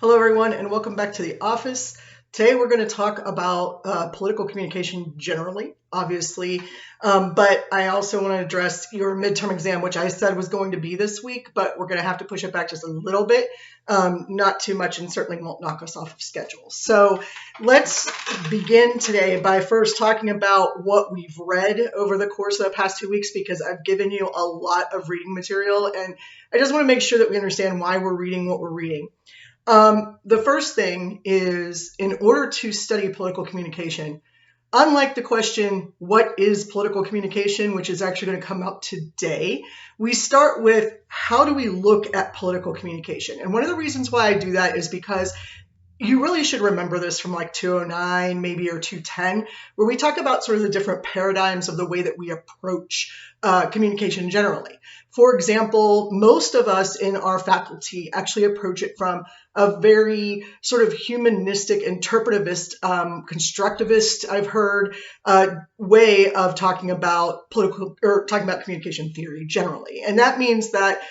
Hello, everyone, and welcome back to the office. Today, we're going to talk about political communication generally, obviously, but I also want to address your midterm exam, which I said was going to be this week, but we're going to have to push it back just a little bit, not too much, and certainly won't knock us off of schedule. So let's begin today by first talking about what we've read over the course of the past 2 weeks, because I've given you a lot of reading material, and I just want to make sure that we understand why we're reading what we're reading. The first thing is, in order to study political communication, unlike the question, what is political communication, which is actually going to come up today, we start with how do we look at political communication? And one of the reasons why I do that is because you really should remember this from like 209, maybe, or 210, where we talk about sort of the different paradigms of the way that we approach communication generally. For example, most of us in our faculty actually approach it from a very sort of humanistic, interpretivist, constructivist, I've heard, way of talking about communication theory generally. And that means that,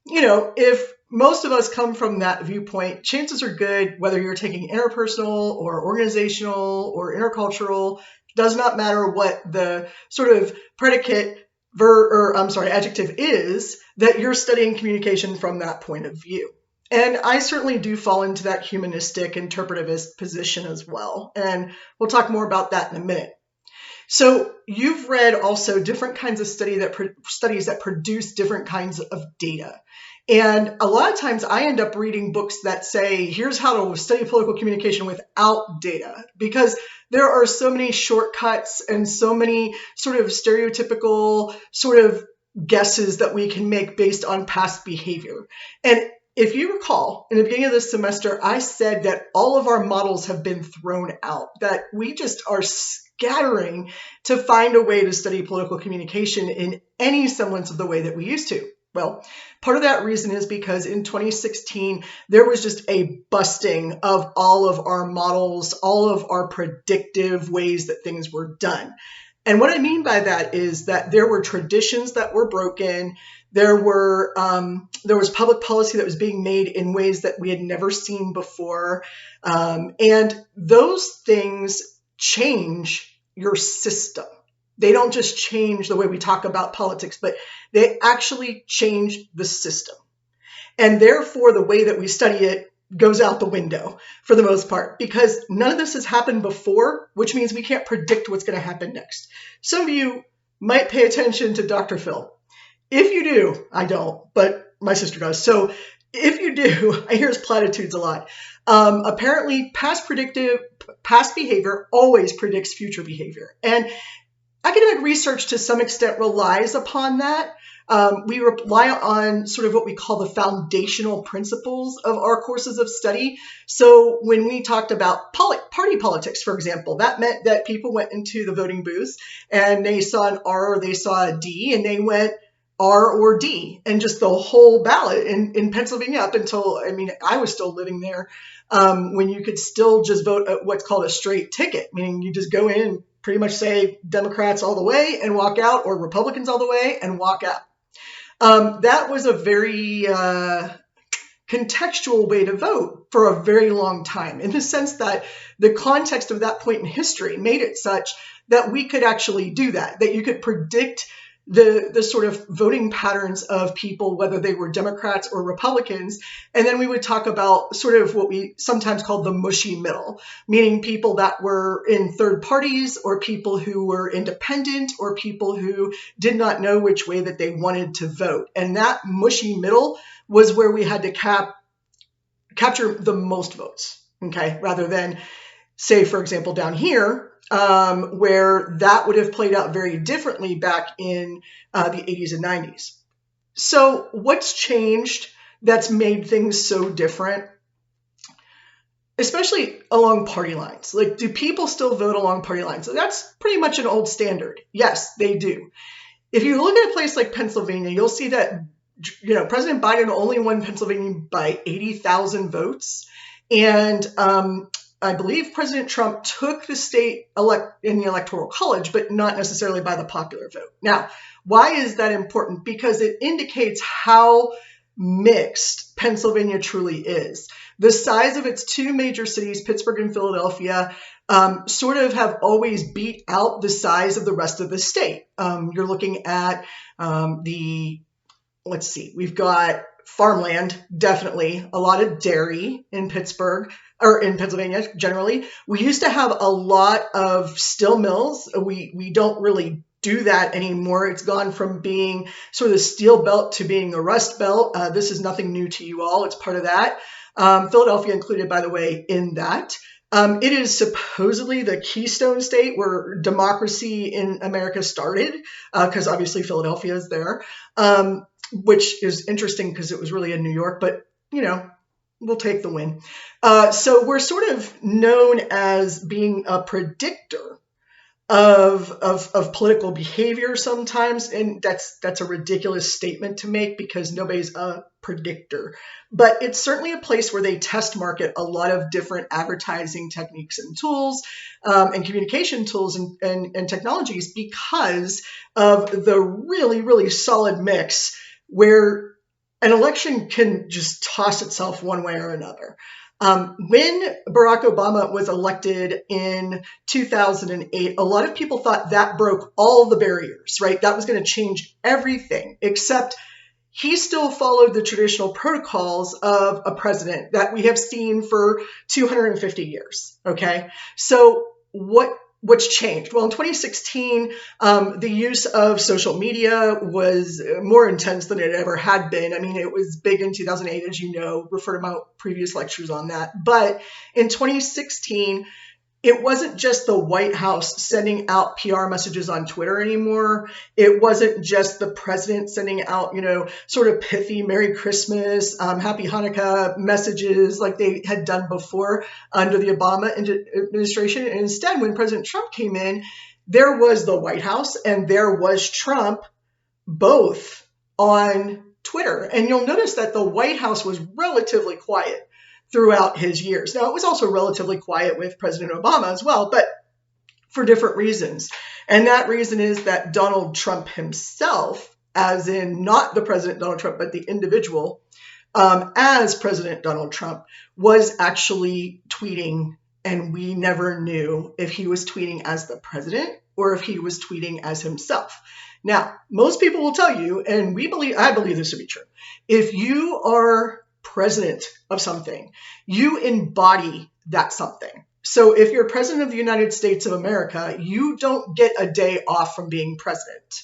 if most of us come from that viewpoint, chances are good, whether you're taking interpersonal or organizational or intercultural, does not matter what the sort of predicate adjective is, that you're studying communication from that point of view. And I certainly do fall into that humanistic, interpretivist position as well. And we'll talk more about that in a minute. So you've read also different kinds of studies that produce different kinds of data. And a lot of times I end up reading books that say, here's how to study political communication without data, because there are so many shortcuts and so many sort of stereotypical sort of guesses that we can make based on past behavior. And if you recall, in the beginning of this semester, I said that all of our models have been thrown out, that we just are scattering to find a way to study political communication in any semblance of the way that we used to. Well, part of that reason is because in 2016, there was just a busting of all of our models, all of our predictive ways that things were done. And what I mean by that is that there were traditions that were broken. There was public policy that was being made in ways that we had never seen before. And those things change your system. They don't just change the way we talk about politics, but they actually change the system. And therefore, the way that we study it goes out the window for the most part, because none of this has happened before, which means we can't predict what's going to happen next. Some of you might pay attention to Dr. Phil. If you do, I don't, but my sister does. So if you do, I hear his platitudes a lot. Apparently, past behavior always predicts future behavior. And academic research, to some extent, relies upon that. We rely on sort of what we call the foundational principles of our courses of study. So when we talked about party politics, for example, that meant that people went into the voting booths and they saw an R or they saw a D and they went R or D, and just the whole ballot in Pennsylvania up until, I was still living there, when you could still just vote at what's called a straight ticket, meaning you just go in and pretty much say Democrats all the way and walk out, or Republicans all the way and walk out. That was a very contextual way to vote for a very long time, in the sense that the context of that point in history made it such that we could actually do that you could predict the sort of voting patterns of people, whether they were Democrats or Republicans. And then we would talk about sort of what we sometimes call the mushy middle, meaning people that were in third parties, or people who were independent, or people who did not know which way that they wanted to vote. And that mushy middle was where we had to capture the most votes, okay, rather than, say, for example, down here, where that would have played out very differently back in the 80s and 90s. So what's changed that's made things so different, especially along party lines? Like, do people still vote along party lines? So that's pretty much an old standard. Yes, they do. If you look at a place like Pennsylvania, you'll see that, President Biden only won Pennsylvania by 80,000 votes. And I believe President Trump took the state in the Electoral College, but not necessarily by the popular vote. Now, why is that important? Because it indicates how mixed Pennsylvania truly is. The size of its two major cities, Pittsburgh and Philadelphia, sort of have always beat out the size of the rest of the state. You're looking at we've got farmland, definitely, a lot of dairy in Pittsburgh, or in Pennsylvania generally. We used to have a lot of steel mills. We don't really do that anymore. It's gone from being sort of the steel belt to being a rust belt. This is nothing new to you all. It's part of that. Philadelphia included, by the way, in that. It is supposedly the keystone state where democracy in America started, because obviously Philadelphia is there, which is interesting because it was really in New York, but, we'll take the win. So we're sort of known as being a predictor of political behavior sometimes, and that's a ridiculous statement to make because nobody's a predictor. But it's certainly a place where they test market a lot of different advertising techniques and tools and communication tools and technologies because of the really, really solid mix where an election can just toss itself one way or another. When Barack Obama was elected in 2008, a lot of people thought that broke all the barriers, right? That was going to change everything, except he still followed the traditional protocols of a president that we have seen for 250 years, okay? So what's changed? Well, in 2016, the use of social media was more intense than it ever had been. I mean, it was big in 2008, as you know, refer to my previous lectures on that. But in 2016, it wasn't just the White House sending out PR messages on Twitter anymore. It wasn't just the president sending out, sort of pithy Merry Christmas, Happy Hanukkah messages like they had done before under the Obama administration. And instead, when President Trump came in, there was the White House and there was Trump both on Twitter. And you'll notice that the White House was relatively quiet throughout his years. Now, it was also relatively quiet with President Obama as well, but for different reasons. And that reason is that Donald Trump himself, as in not the President Donald Trump, but the individual, as President Donald Trump, was actually tweeting, and we never knew if he was tweeting as the president or if he was tweeting as himself. Now, most people will tell you, and I believe this to be true, if you are president of something, you embody that something. So if you're president of the United States of America, you don't get a day off from being president.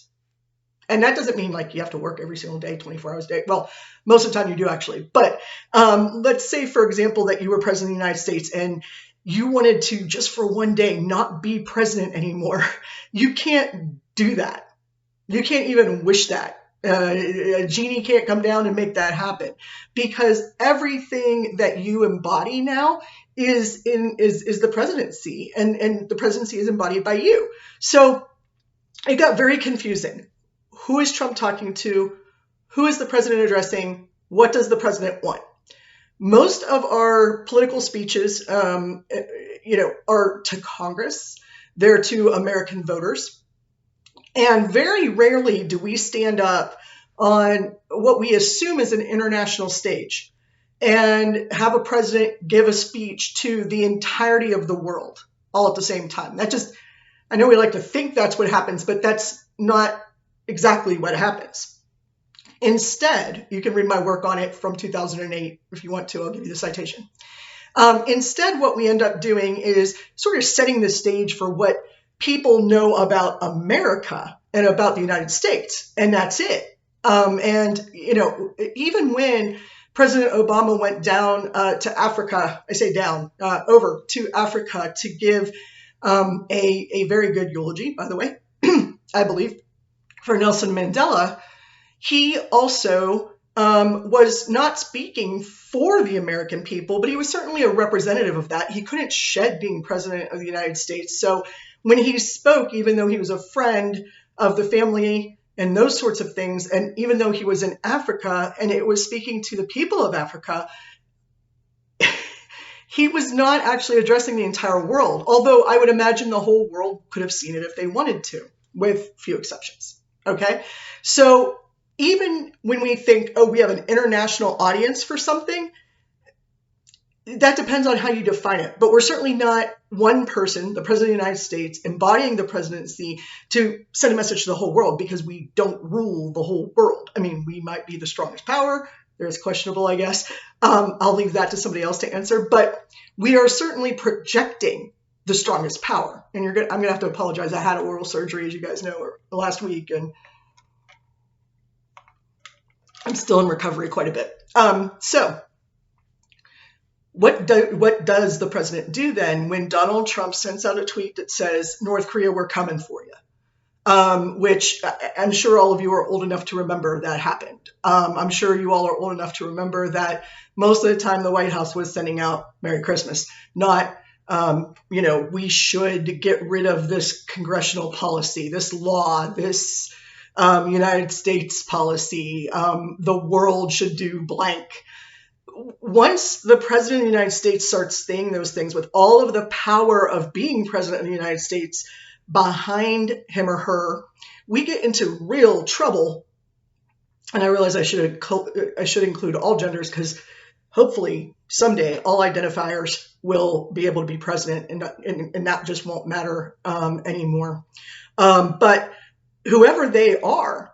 And that doesn't mean like you have to work every single day, 24 hours a day. Well, most of the time you do actually. But let's say, for example, that you were president of the United States and you wanted to just for one day not be president anymore. You can't do that. You can't even wish that. A genie can't come down and make that happen because everything that you embody now is the presidency and the presidency is embodied by you. So it got very confusing. Who is Trump talking to? Who is the president addressing? What does the president want? Most of our political speeches, are to Congress. They're to American voters. And very rarely do we stand up on what we assume is an international stage and have a president give a speech to the entirety of the world all at the same time. I know we like to think that's what happens, but that's not exactly what happens. Instead, you can read my work on it from 2008 if you want to. I'll give you the citation. Instead, what we end up doing is sort of setting the stage for what people know about America and about the United States, and that's it. Even when President Obama went down to Africa, over to Africa to give a very good eulogy, by the way, I believe, for Nelson Mandela, he also was not speaking for the American people, but he was certainly a representative of that. He couldn't shed being president of the United States. So when he spoke, even though he was a friend of the family and those sorts of things, and even though he was in Africa and it was speaking to the people of Africa, he was not actually addressing the entire world, although I would imagine the whole world could have seen it if they wanted to, with few exceptions. Okay, so even when we think, oh, we have an international audience for something, that depends on how you define it. But we're certainly not one person, the President of the United States, embodying the presidency to send a message to the whole world, because we don't rule the whole world. I mean, we might be the strongest power. There's questionable, I guess. I'll leave that to somebody else to answer. But we are certainly projecting the strongest power. And I'm going to have to apologize. I had oral surgery, as you guys know, last week, and I'm still in recovery quite a bit. So what does the president do then when Donald Trump sends out a tweet that says, North Korea, we're coming for you? Which I'm sure all of you are old enough to remember that happened. I'm sure you all are old enough to remember that most of the time the White House was sending out Merry Christmas, not, we should get rid of this congressional policy, this law, this United States policy, the world should do blank. Once the president of the United States starts saying those things with all of the power of being president of the United States behind him or her, we get into real trouble. And I realize I should include all genders, because hopefully someday all identifiers will be able to be president, and that just won't matter anymore. But whoever they are,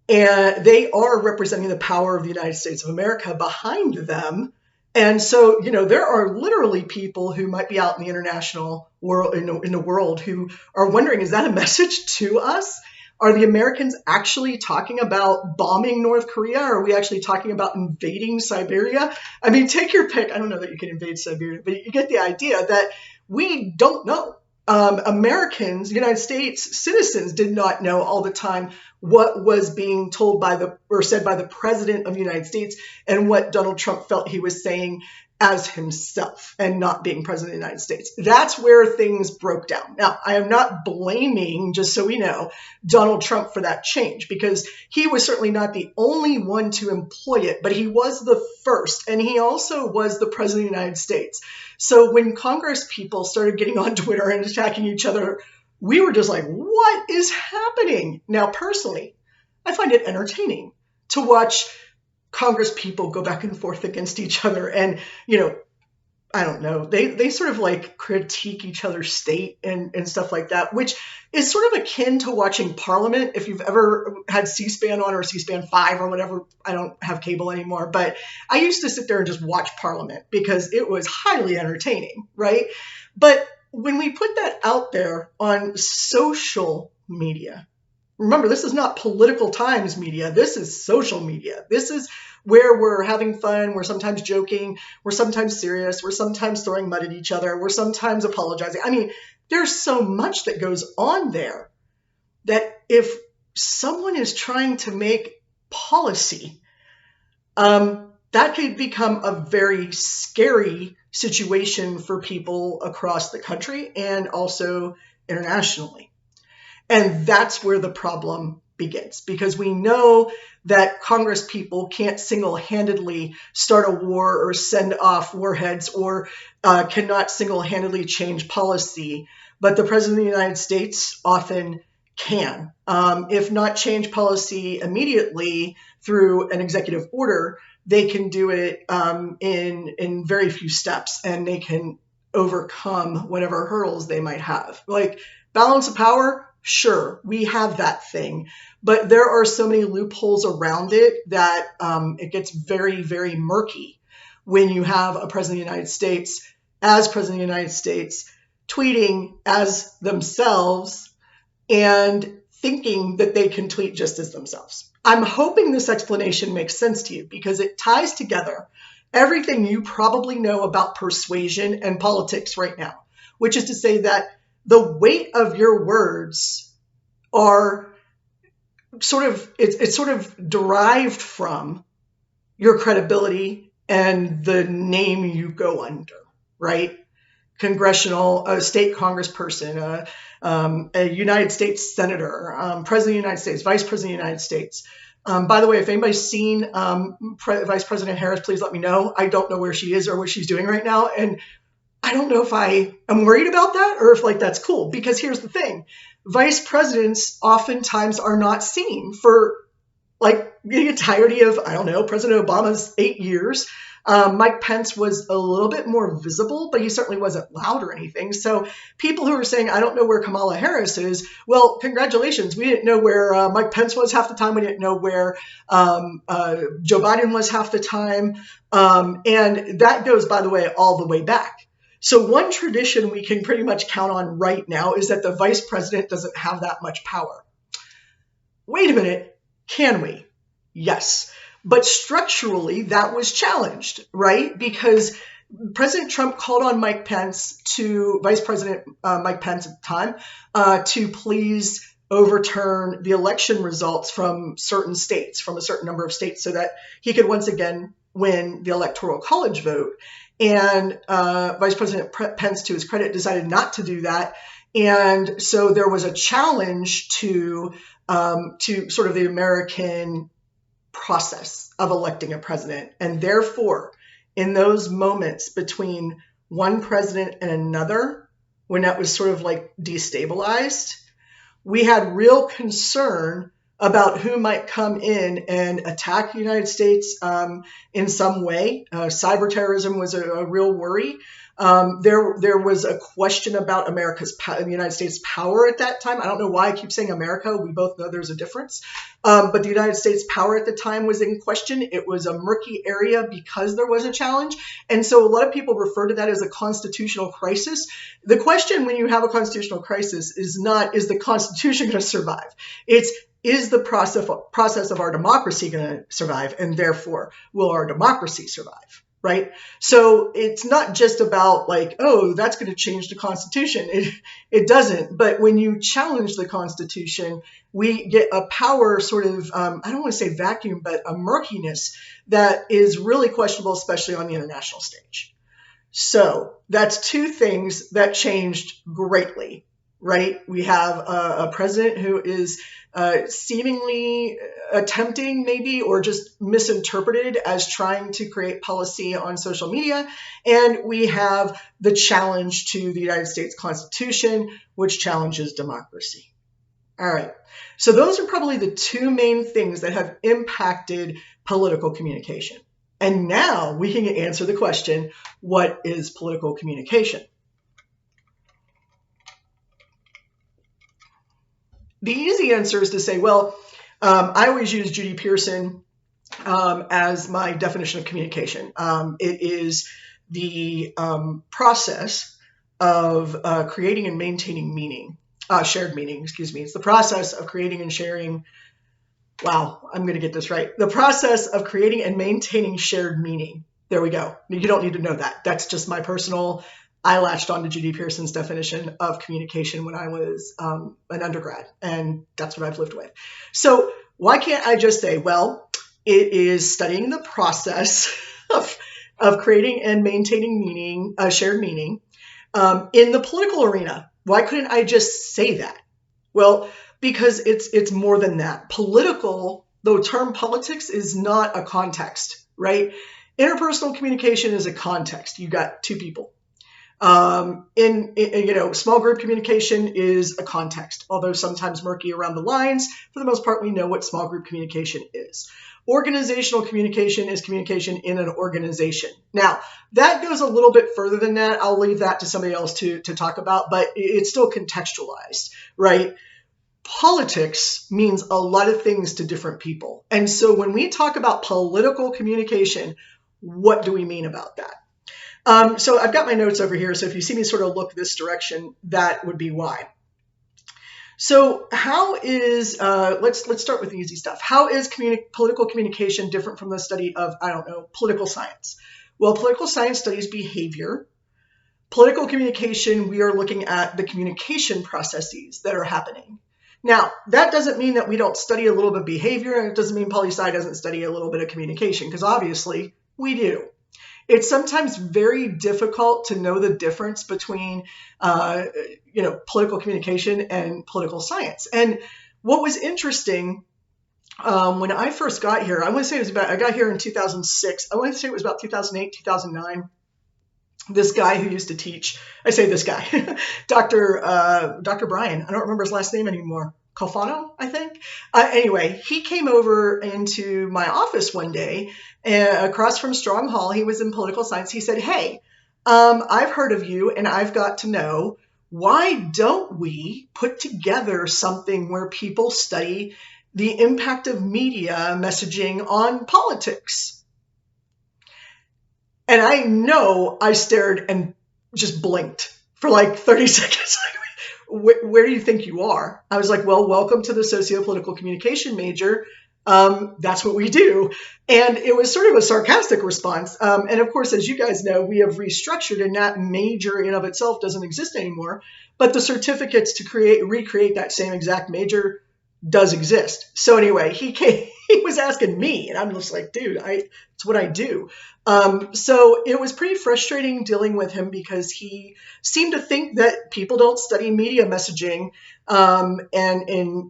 and they are representing the power of the United States of America behind them. And so, there are literally people who might be out in the international world, in the world, who are wondering, is that a message to us? Are the Americans actually talking about bombing North Korea? Are we actually talking about invading Siberia? I mean, take your pick. I don't know that you can invade Siberia, but you get the idea that we don't know. Americans, United States citizens, did not know all the time what was being told said by the president of the United States, and what Donald Trump felt he was saying as himself and not being president of the United States. That's where things broke down. Now, I am not blaming, just so we know, Donald Trump for that change, because he was certainly not the only one to employ it, but he was the first, and he also was the president of the United States. So when Congress people started getting on Twitter and attacking each other, we were just like, what is happening? Now, personally, I find it entertaining to watch Congress people go back and forth against each other. And, I don't know, they sort of like critique each other's state and stuff like that, which is sort of akin to watching Parliament. If you've ever had C-SPAN on, or C-SPAN 5 or whatever, I don't have cable anymore, but I used to sit there and just watch Parliament because it was highly entertaining, right? But when we put that out there on social media, remember, this is not political times media. This is social media. This is where we're having fun. We're sometimes joking. We're sometimes serious. We're sometimes throwing mud at each other. We're sometimes apologizing. I mean, there's so much that goes on there that if someone is trying to make policy, that could become a very scary situation for people across the country and also internationally. And that's where the problem begins, because we know that Congress people can't single-handedly start a war or send off warheads, or cannot single-handedly change policy. But the President of the United States often can, if not change policy immediately through an executive order. They can do it in very few steps, and they can overcome whatever hurdles they might have. Like balance of power, sure, we have that thing, but there are so many loopholes around it that it gets very, very murky when you have a president of the United States, as president of the United States, tweeting as themselves and thinking that they can tweet just as themselves. I'm hoping this explanation makes sense to you, because it ties together everything you probably know about persuasion and politics right now, which is to say that the weight of your words are it's sort of derived from your credibility and the name you go under, right? Congressional, state congressperson, a United States senator, president of the United States, vice president of the United States. By the way, if anybody's seen Vice President Harris, please let me know. I don't know where she is or what she's doing right now. And I don't know if I am worried about that or if that's cool, because here's the thing. Vice presidents oftentimes are not seen for like the entirety of, I don't know, President Obama's 8 years. Mike Pence was a little bit more visible, but he certainly wasn't loud or anything. So people who are saying, I don't know where Kamala Harris is, well, congratulations. We didn't know where Mike Pence was half the time. We didn't know where Joe Biden was half the time. And that goes, by the way, all the way back. So one tradition we can pretty much count on right now is that the vice president doesn't have that much power. Wait a minute, can we? Yes. But structurally, that was challenged, right? Because President Trump called on Mike Pence Vice President Mike Pence at the time, to please overturn the election results from certain states, from a certain number of states, so that he could once again win the Electoral College vote. And Vice President Pence, to his credit, decided not to do that. And so there was a challenge to sort of the American process of electing a president. And therefore, in those moments between one president and another, when that was sort of like destabilized, we had real concern about who might come in and attack the United States in some way. Cyber terrorism was a real worry. There was a question about the United States' power at that time. I don't know why I keep saying America. We both know there's a difference. But the United States' power at the time was in question. It was a murky area because there was a challenge. And so a lot of people refer to that as a constitutional crisis. The question when you have a constitutional crisis is not, is the Constitution going to survive? It's, is the process of our democracy going to survive? And therefore, will our democracy survive? Right? So it's not just about like, oh, that's going to change the Constitution. It doesn't. But when you challenge the Constitution, we get a power sort of, I don't want to say vacuum, but a murkiness that is really questionable, especially on the international stage. So that's two things that changed greatly, right? We have a president who is seemingly attempting maybe, or just misinterpreted as trying to create policy on social media. And we have the challenge to the United States Constitution, which challenges democracy. All right. So those are probably the two main things that have impacted political communication. And now we can answer the question, what is political communication? The easy answer is to say, well, I always use Judy Pearson as my definition of communication. It is the process of creating and maintaining meaning, shared meaning, excuse me. It's the process of creating and sharing. Wow, I'm going to get this right. The process of creating and maintaining shared meaning. There we go. You don't need to know that. That's just my personal. I latched on to Judy Pearson's definition of communication when I was an undergrad, and that's what I've lived with. So why can't I just say, well, it is studying the process of creating and maintaining meaning, shared meaning, in the political arena? Why couldn't I just say that? Well, because it's more than that. Political, the term politics is not a context, right? Interpersonal communication is a context. You got two people. Small group communication is a context, although sometimes murky around the lines. For the most part, we know what small group communication is. Organizational communication is communication in an organization. Now, that goes a little bit further than that. I'll leave that to somebody else to talk about, but it's still contextualized, right? Politics means a lot of things to different people. And so when we talk about political communication, what do we mean about that? So I've got my notes over here. So if you see me sort of look this direction, that would be why. So how is, let's start with the easy stuff. How is political communication different from the study of, political science? Well, political science studies behavior. Political communication, we are looking at the communication processes that are happening. Now, that doesn't mean that we don't study a little bit of behavior, and it doesn't mean poli-sci doesn't study a little bit of communication, because obviously we do. It's sometimes very difficult to know the difference between, political communication and political science. And what was interesting when I first got here, I want to say I got here in 2006. I want to say it was about 2008, 2009. This guy who used to teach, I say this guy, Dr. Brian. I don't remember his last name anymore. Cofano, I think. Anyway, he came over into my office one day across from Strong Hall. He was in political science. He said, "Hey, I've heard of you and I've got to know, why don't we put together something where people study the impact of media messaging on politics?" And I know I stared and just blinked for like 30 seconds. Where do you think you are? I was like, well, welcome to the socio-political communication major. That's what we do. And it was sort of a sarcastic response. And of course, as you guys know, we have restructured, and that major in of itself doesn't exist anymore. But the certificates to recreate that same exact major does exist. So anyway, he was asking me, and I'm just like, dude, it's what I do. So it was pretty frustrating dealing with him because he seemed to think that people don't study media messaging and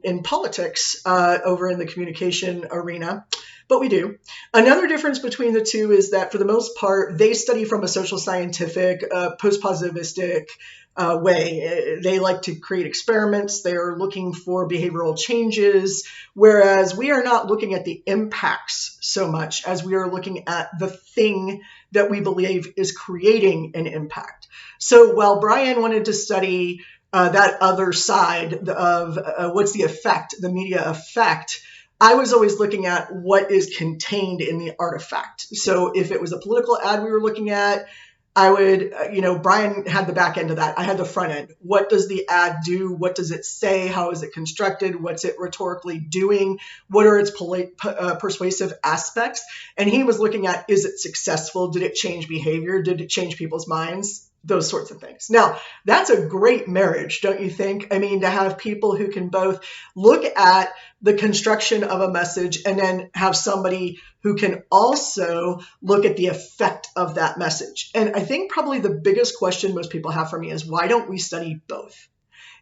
in politics over in the communication arena. But we do. Another difference between the two is that for the most part, they study from a social scientific, post-positivistic way. They like to create experiments. They're looking for behavioral changes, whereas we are not looking at the impacts so much as we are looking at the thing that we believe is creating an impact. So while Brian wanted to study that other side of what's the effect, the media effect, I was always looking at what is contained in the artifact. So if it was a political ad we were looking at, I would, Brian had the back end of that. I had the front end. What does the ad do? What does it say? How is it constructed? What's it rhetorically doing? What are its persuasive aspects? And he was looking at, is it successful? Did it change behavior? Did it change people's minds? Those sorts of things. Now, that's a great marriage, don't you think? I mean, to have people who can both look at the construction of a message and then have somebody who can also look at the effect of that message. And I think probably the biggest question most people have for me is, why don't we study both?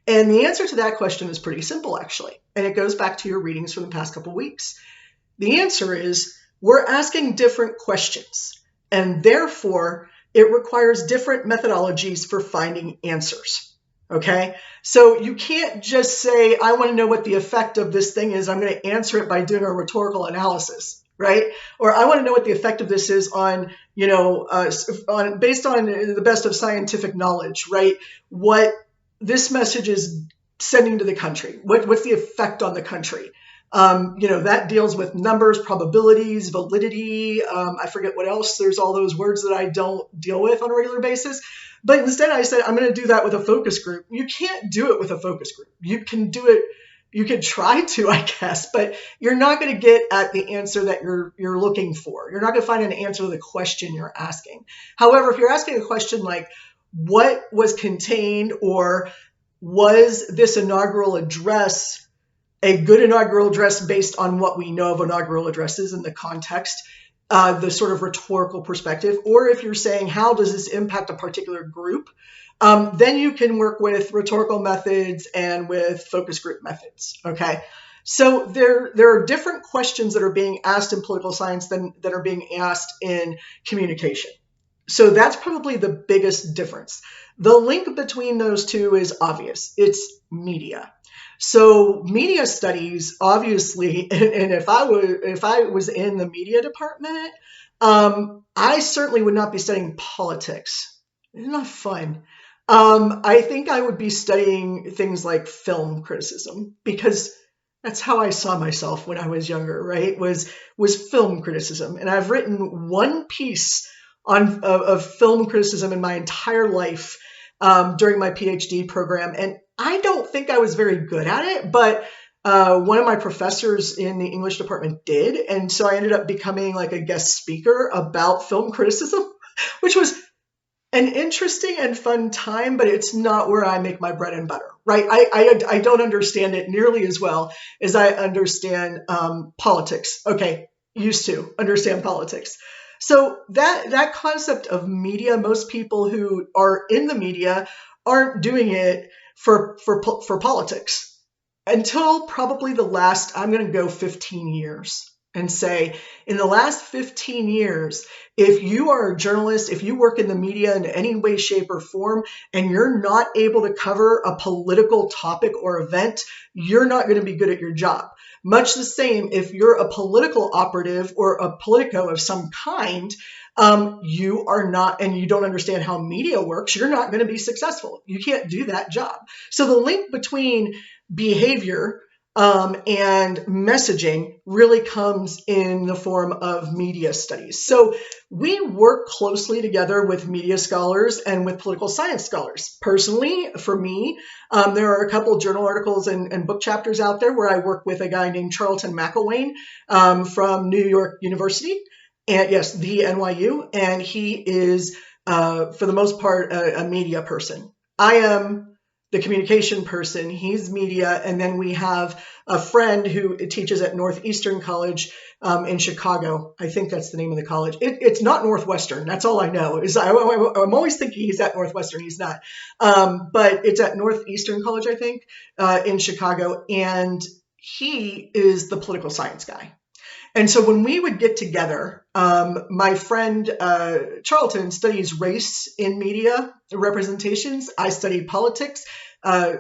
And the answer to that question is pretty simple, actually. And it goes back to your readings from the past couple of weeks. The answer is, we're asking different questions, and therefore it requires different methodologies for finding answers. Okay, so you can't just say, I want to know what the effect of this thing is. I'm going to answer it by doing a rhetorical analysis, right? Or I want to know what the effect of this is on, based on the best of scientific knowledge, right? What this message is sending to the country. What's the effect on the country? That deals with numbers, probabilities, validity. I forget what else. There's all those words that I don't deal with on a regular basis. But instead I said, I'm going to do that with a focus group. You can't do it with a focus group. You can do it. You can try to, I guess, but you're not going to get at the answer that you're looking for. You're not going to find an answer to the question you're asking. However, if you're asking a question like, what was contained, or was this inaugural address a good inaugural address based on what we know of inaugural addresses in the context, the sort of rhetorical perspective, or if you're saying, how does this impact a particular group, then you can work with rhetorical methods and with focus group methods, okay? So there are different questions that are being asked in political science that are being asked in communication. So that's probably the biggest difference. The link between those two is obvious. It's media. So media studies, obviously, and if I was in the media department, I certainly would not be studying politics. It's not fun. I think I would be studying things like film criticism, because that's how I saw myself when I was younger, right? Was film criticism. And I've written one piece of film criticism in my entire life during my PhD program. And I don't think I was very good at it, but one of my professors in the English department did. And so I ended up becoming like a guest speaker about film criticism, which was an interesting and fun time, but it's not where I make my bread and butter, right? I don't understand it nearly as well as I understand politics. Okay, used to understand politics. So that concept of media, most people who are in the media aren't doing it for politics until probably the last, I'm going to go 15 years. and say, in the last 15 years, if you are a journalist, if you work in the media in any way, shape, or form, and you're not able to cover a political topic or event, you're not going to be good at your job. Much the same if you're a political operative or a politico of some kind, you are not, and you don't understand how media works, you're not going to be successful. You can't do that job. So the link between behavior and messaging really comes in the form of media studies. So we work closely together with media scholars and with political science scholars. Personally, for me, there are a couple journal articles and book chapters out there where I work with a guy named Charlton McElwain from New York University. And yes, the NYU. And he is, for the most part, a media person. I am the communication person, he's media, and then we have a friend who teaches at Northeastern College in Chicago. I think that's the name of the college. It's not Northwestern. That's all I know. I'm always thinking he's at Northwestern. He's not. But it's at Northeastern College, I think, in Chicago. And he is the political science guy. And so when we would get together, my friend Charlton studies race in media representations. I study politics. I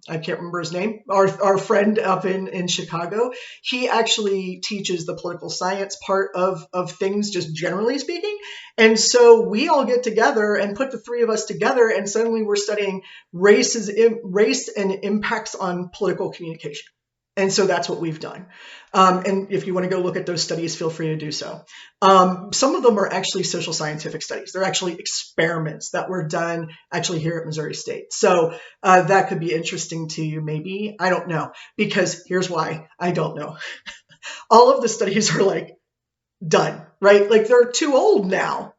can't remember his name. Our friend up in Chicago, he actually teaches the political science part of things, just generally speaking. And so we all get together and put the three of us together, and suddenly we're studying race and impacts on political communication. And so that's what we've done. And if you want to go look at those studies, feel free to do so. Some of them are actually social scientific studies. They're actually experiments that were done actually here at Missouri State. So that could be interesting to you, maybe. I don't know, because here's why I don't know. All of the studies are like done, right? Like they're too old now.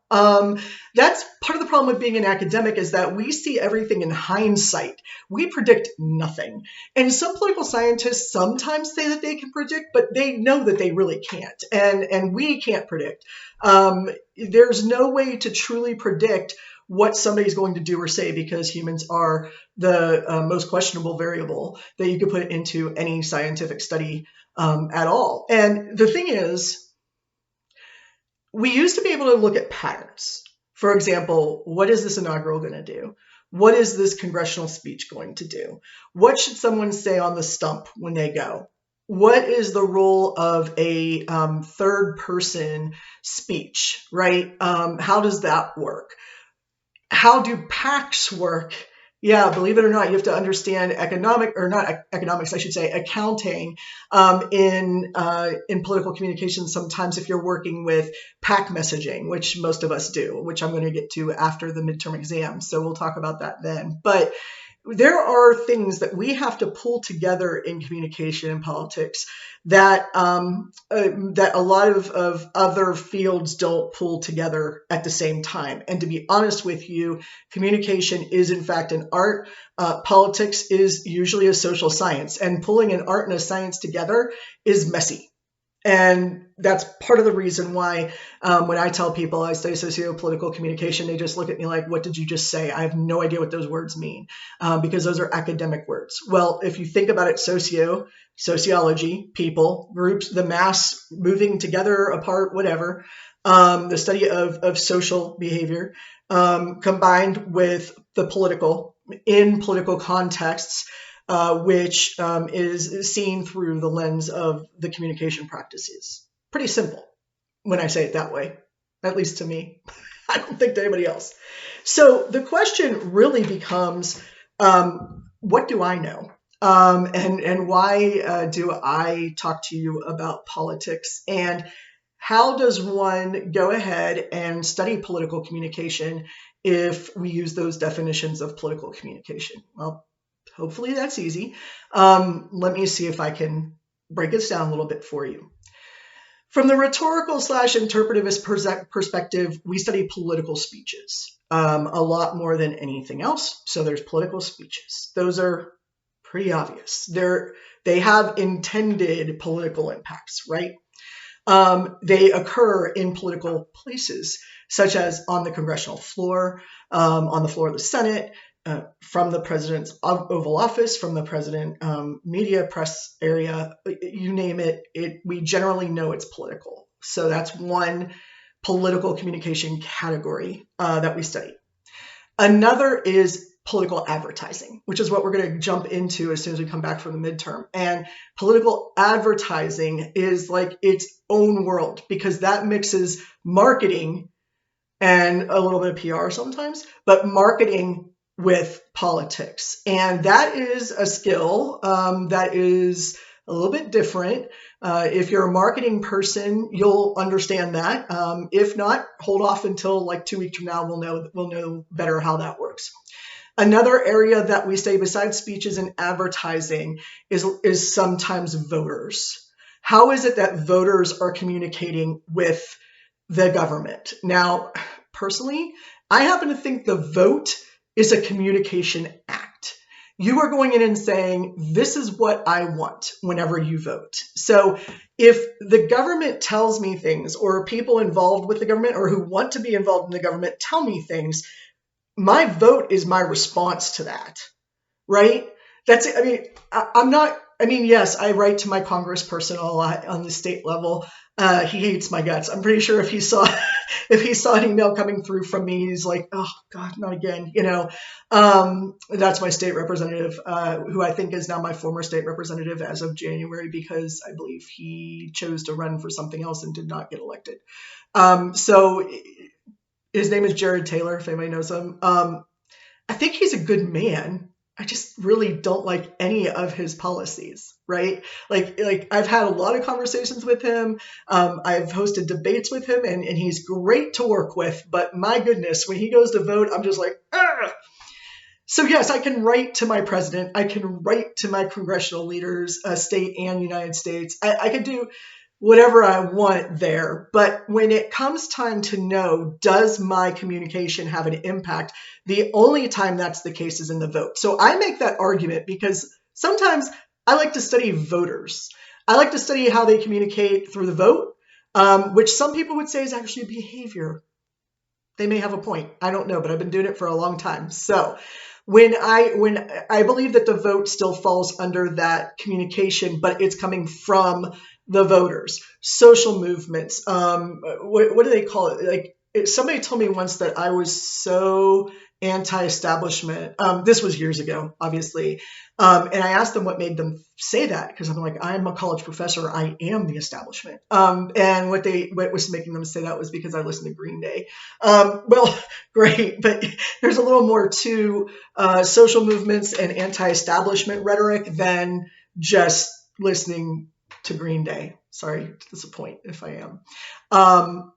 That's part of the problem with being an academic, is that we see everything in hindsight. We predict nothing. And some political scientists sometimes say that they can predict, but they know that they really can't. And we can't predict. There's no way to truly predict what somebody's going to do or say, because humans are the most questionable variable that you could put into any scientific study at all. And the thing is, we used to be able to look at patterns. For example, what is this inaugural going to do? What is this congressional speech going to do? What should someone say on the stump when they go? What is the role of a third person speech, right? How does that work? How do PACs work? Yeah, believe it or not, you have to understand accounting in political communication sometimes if you're working with PAC messaging, which most of us do, which I'm going to get to after the midterm exam. So we'll talk about that then. But there are things that we have to pull together in communication and politics that that a lot of other fields don't pull together at the same time. And to be honest with you, communication is in fact an art. Politics is usually a social science, and pulling an art and a science together is messy. And that's part of the reason why when I tell people I study socio-political communication, they just look at me like, what did you just say? I have no idea what those words mean, because those are academic words. Well, if you think about it, sociology, people, groups, the mass moving together, apart, whatever, the study of social behavior combined with the political, in political contexts, which is seen through the lens of the communication practices. Pretty simple when I say it that way, at least to me. I don't think to anybody else. So the question really becomes, what do I know? And why do I talk to you about politics? And how does one go ahead and study political communication if we use those definitions of political communication? Well, hopefully that's easy. Let me see if I can break this down a little bit for you. From the rhetorical / interpretivist perspective, we study political speeches a lot more than anything else. So there's political speeches. Those are pretty obvious. They have intended political impacts, right? They occur in political places, such as on the congressional floor, on the floor of the Senate, from the president's Oval Office, from the president media press area, you name it, we generally know it's political. So that's one political communication category that we study. Another is political advertising, which is what we're going to jump into as soon as we come back from the midterm. And political advertising is like its own world because that mixes marketing and a little bit of PR sometimes, but marketing with politics. And that is a skill that is a little bit different. If you're a marketing person, you'll understand that. If not, hold off until like 2 weeks from now. We'll know better how that works. Another area that we study besides speeches and advertising is sometimes voters. How is it that voters are communicating with the government? Now, personally, I happen to think the vote is a communication act. You are going in and saying, this is what I want whenever you vote. So if the government tells me things, or people involved with the government or who want to be involved in the government tell me things, my vote is my response to that, right? That's it. I mean, yes, I write to my congressperson a lot on the state level. He hates my guts. I'm pretty sure if he saw an email coming through from me, he's like, oh God, not again. That's my state representative, who I think is now my former state representative as of January, because I believe he chose to run for something else and did not get elected. So his name is Jared Taylor, if anybody knows him. I think he's a good man. I just really don't like any of his policies, right? Like I've had a lot of conversations with him. I've hosted debates with him, and he's great to work with. But my goodness, when he goes to vote, I'm just like, ah. So yes, I can write to my president. I can write to my congressional leaders, state and United States. I could do whatever I want there. But when it comes time to know, does my communication have an impact? The only time that's the case is in the vote. So I make that argument because sometimes I like to study voters. I like to study how they communicate through the vote, which some people would say is actually behavior. They may have a point. I don't know, but I've been doing it for a long time. So when I believe that the vote still falls under that communication, but it's coming from the voters, social movements. What do they call it? Like somebody told me once that I was so anti-establishment. This was years ago, obviously. And I asked them what made them say that, because I'm like, I'm a college professor. I am the establishment. And what was making them say that was because I listened to Green Day. Well, great, but there's a little more to social movements and anti-establishment rhetoric than just listening to Green Day. Sorry to disappoint if I am.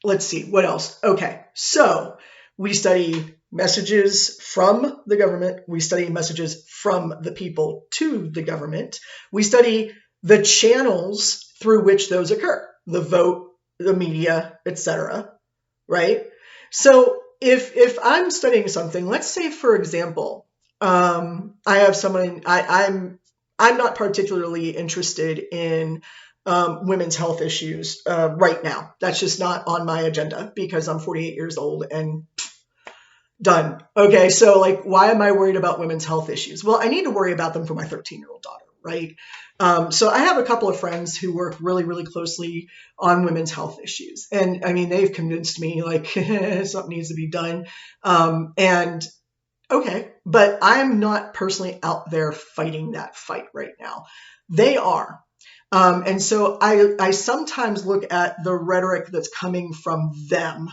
Let's see, what else? Okay, so we study messages from the government. We study messages from the people to the government. We study the channels through which those occur, the vote, the media, etc. Right? So if I'm studying something, let's say, for example, I have someone, I'm not particularly interested in women's health issues right now. That's just not on my agenda because I'm 48 years old and done. Okay, so like, why am I worried about women's health issues? Well, I need to worry about them for my 13-year-old daughter, right? So I have a couple of friends who work really, really closely on women's health issues. And I mean, they've convinced me like something needs to be done. And okay, but I'm not personally out there fighting that fight right now. They are. And so I sometimes look at the rhetoric that's coming from them.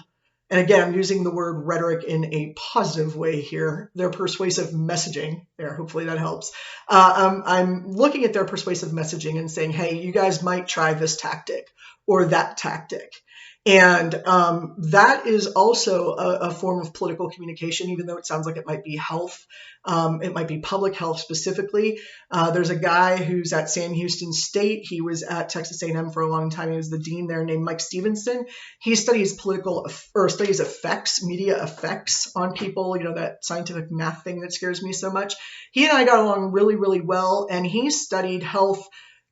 And again, I'm using the word rhetoric in a positive way here. Their persuasive messaging there, hopefully that helps. I'm looking at their persuasive messaging and saying, hey, you guys might try this tactic or that tactic. And that is also a form of political communication, even though it sounds like it might be health. It might be public health specifically. There's a guy who's at Sam Houston State. He was at Texas A&M for a long time. He was the dean there, named Mike Stevenson. He studies studies effects, media effects on people, that scientific math thing that scares me so much. He and I got along really, really well, and he studied health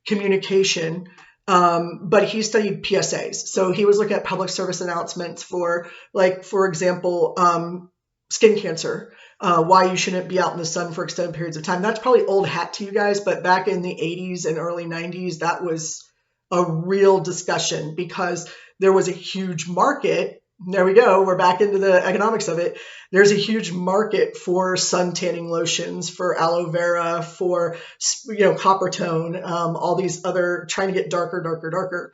communication. But he studied PSAs. So he was looking at public service announcements for example, skin cancer, why you shouldn't be out in the sun for extended periods of time. That's probably old hat to you guys, but back in the 80s and early 90s, that was a real discussion because there was a huge market. There we go. We're back into the economics of it. There's a huge market for sun tanning lotions, for aloe vera, for, copper tone, all these other trying to get darker, darker, darker,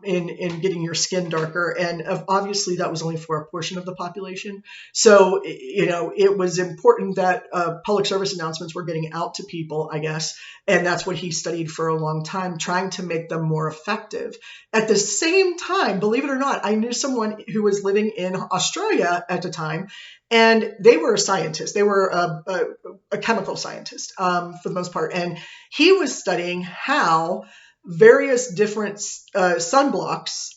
in getting your skin darker. And obviously that was only for a portion of the population. So, it was important that public service announcements were getting out to people, I guess. And that's what he studied for a long time, trying to make them more effective. At the same time, believe it or not, I knew someone who was living in Australia at the time, and they were a scientist. They were a chemical scientist for the most part. And he was studying how various different sunblocks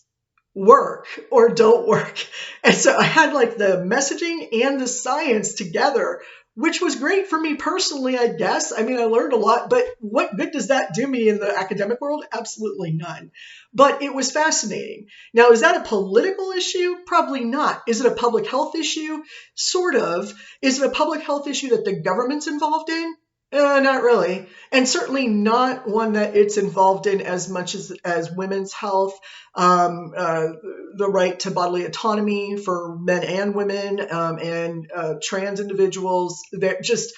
work or don't work. And so I had like the messaging and the science together, which was great for me personally, I guess. I mean, I learned a lot, but what good does that do me in the academic world? Absolutely none. But it was fascinating. Now, is that a political issue? Probably not. Is it a public health issue? Sort of. Is it a public health issue that the government's involved in? Not really. And certainly not one that it's involved in as much as women's health, the right to bodily autonomy for men and women, and trans individuals. They're just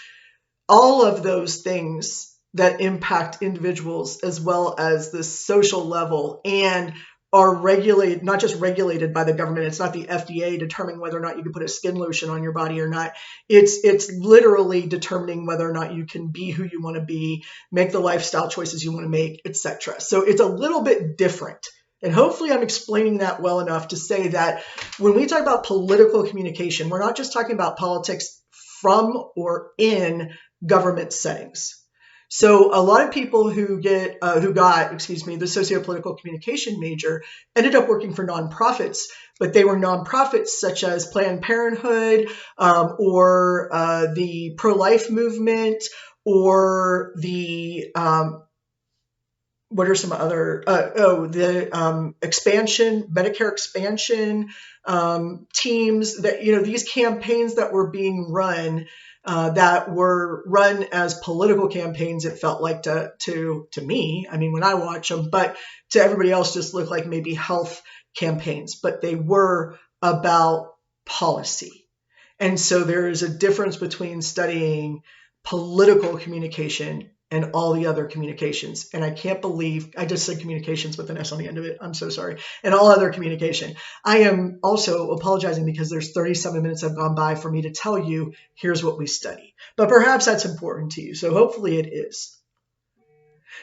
all of those things that impact individuals as well as the social level and are regulated, not just regulated by the government. It's not the FDA determining whether or not you can put a skin lotion on your body or not. It's literally determining whether or not you can be who you want to be, make the lifestyle choices you want to make, etc. So it's a little bit different. And hopefully I'm explaining that well enough to say that when we talk about political communication, we're not just talking about politics from or in government settings. So a lot of people who got the socio-political communication major ended up working for nonprofits, but they were nonprofits such as Planned Parenthood, or the pro-life movement, or the what are some other Medicare expansion teams, that these campaigns that were being run. That were run as political campaigns, it felt like to me. I mean, when I watch them, but to everybody else, just look like maybe health campaigns, but they were about policy. And so there is a difference between studying political communication and all the other communications. And I can't believe I just said communications with an S on the end of it. I'm so sorry. And all other communication. I am also apologizing because there's 37 minutes have gone by for me to tell you, here's what we study. But perhaps that's important to you. So hopefully it is.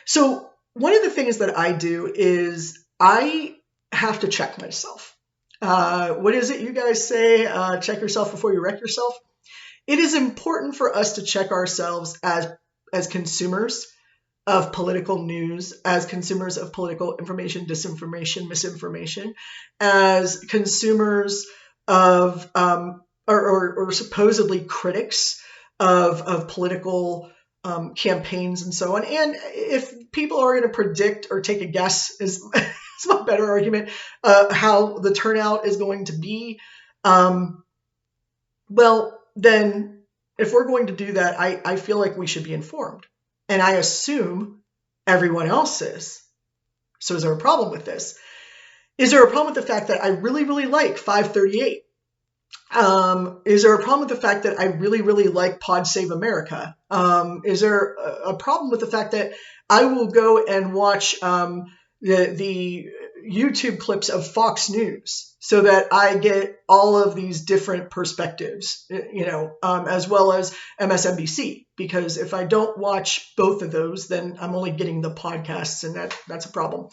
So one of the things that I do is I have to check myself. What is it you guys say? Check yourself before you wreck yourself. It is important for us to check ourselves as consumers of political news, as consumers of political information, disinformation, misinformation, as consumers of or supposedly critics of political campaigns and so on. And if people are going to predict or take a guess is a better argument, how the turnout is going to be, well, then if we're going to do that, I feel like we should be informed. And I assume everyone else is. So is there a problem with this? Is there a problem with the fact that I really, really like 538? Is there a problem with the fact that I really, really like Pod Save America? Is there a problem with the fact that I will go and watch the YouTube clips of Fox News so that I get all of these different perspectives, as well as MSNBC, because if I don't watch both of those, then I'm only getting the podcasts, and that's a problem.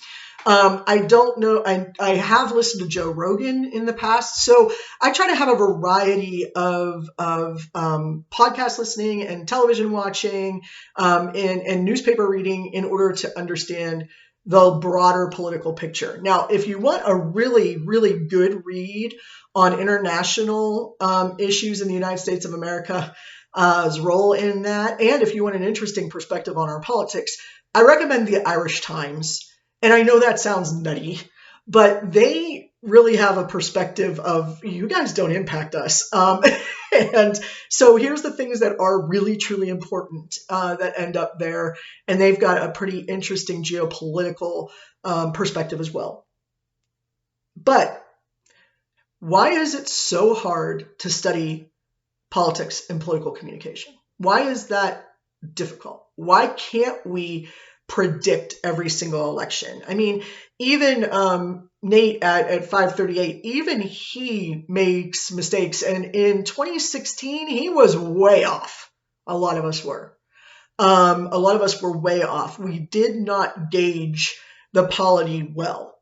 I don't know. I have listened to Joe Rogan in the past, so I try to have a variety of podcast listening and television watching, and newspaper reading in order to understand the broader political picture. Now, if you want a really, really good read on international issues in the United States of America's role in that, and if you want an interesting perspective on our politics, I recommend the Irish Times. And I know that sounds nutty, but they really have a perspective of you guys don't impact us. And so here's the things that are really, truly important that end up there. And they've got a pretty interesting geopolitical perspective as well. But why is it so hard to study politics and political communication? Why is that difficult? Why can't we predict every single election? I mean, even Nate at 538, even he makes mistakes. And in 2016, he was way off. A lot of us were. A lot of us were way off. We did not gauge the polity well.